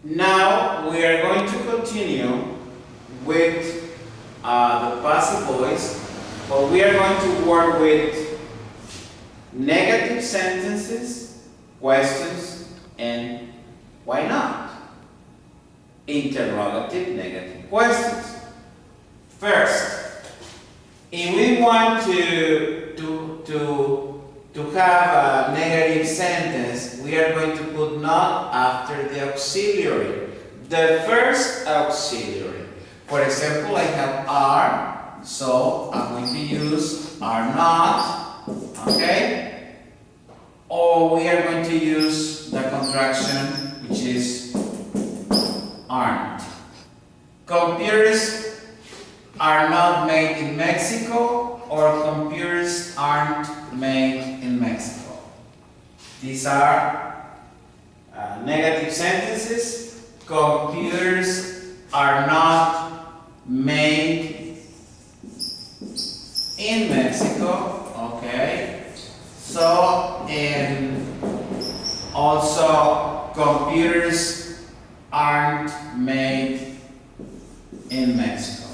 Now we are going to continue with the passive voice, but we are going to work with negative sentences, questions, and why not? Interrogative negative questions. First, if we want to have a negative sentence, we are going to put not after the auxiliary, the first auxiliary. For example, I have are, so I'm going to use are not, okay? Or we are going to use the contraction, which is aren't. Computers are not made in Mexico, or computers aren't made in Mexico. These are negative sentences. Computers are not made in Mexico. Okay. So, and also computers aren't made in Mexico.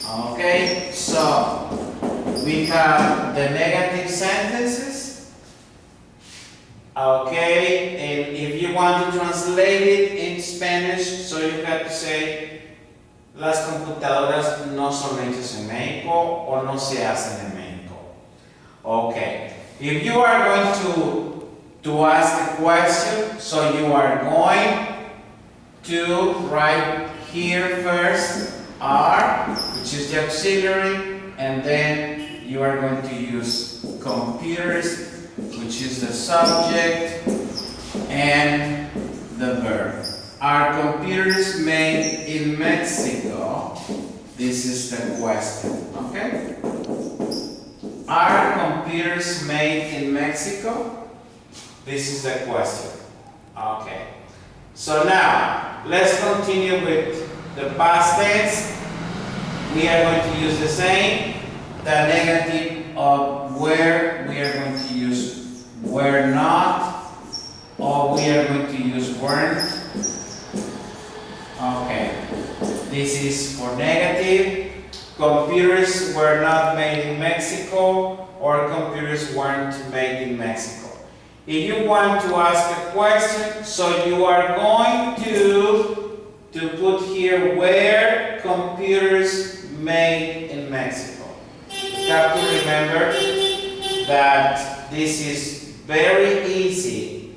Okay, so we have the negative sentences. Okay, and if you want to translate it in Spanish, so you have to say las computadoras no son hechas en México o no se hacen en México. Okay, if you are going to ask a question, so you are going to write here first are, which is the auxiliary, and then you are going to use computers, which is the subject, and the verb. Are computers made in Mexico? This is the question, okay? Are computers made in Mexico? This is the question, okay? So now, let's continue with the past tense. We are going to use the same. The negative of where, we are going to use were not, or we are going to use weren't. Okay, this is for negative. Computers were not made in Mexico, or computers weren't made in Mexico. If you want to ask a question, so you are going to put here where computers made in Mexico. You have to remember that this is very easy,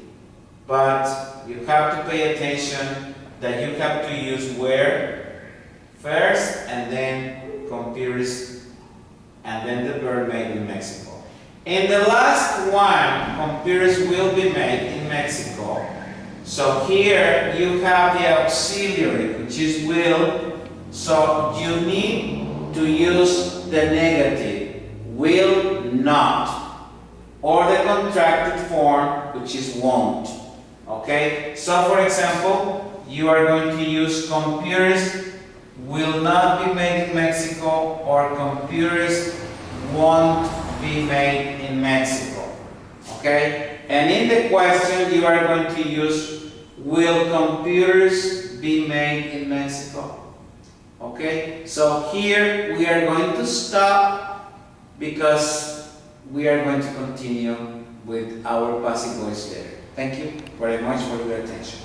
but you have to pay attention that you have to use where first, and then computers, and then the verb made in Mexico. In the last one, computers will be made in Mexico. So here you have the auxiliary, which is will. So you need to use the negative, will not, or the contracted form, which is won't. Okay? So for example, you are going to use computers will not be made in Mexico, or computers won't be made in Mexico. Okay? And in the question, you are going to use will computers be made in Mexico? Okay? So here we are going to stop because we are going to continue with our passive voice later. Thank you very much for your attention.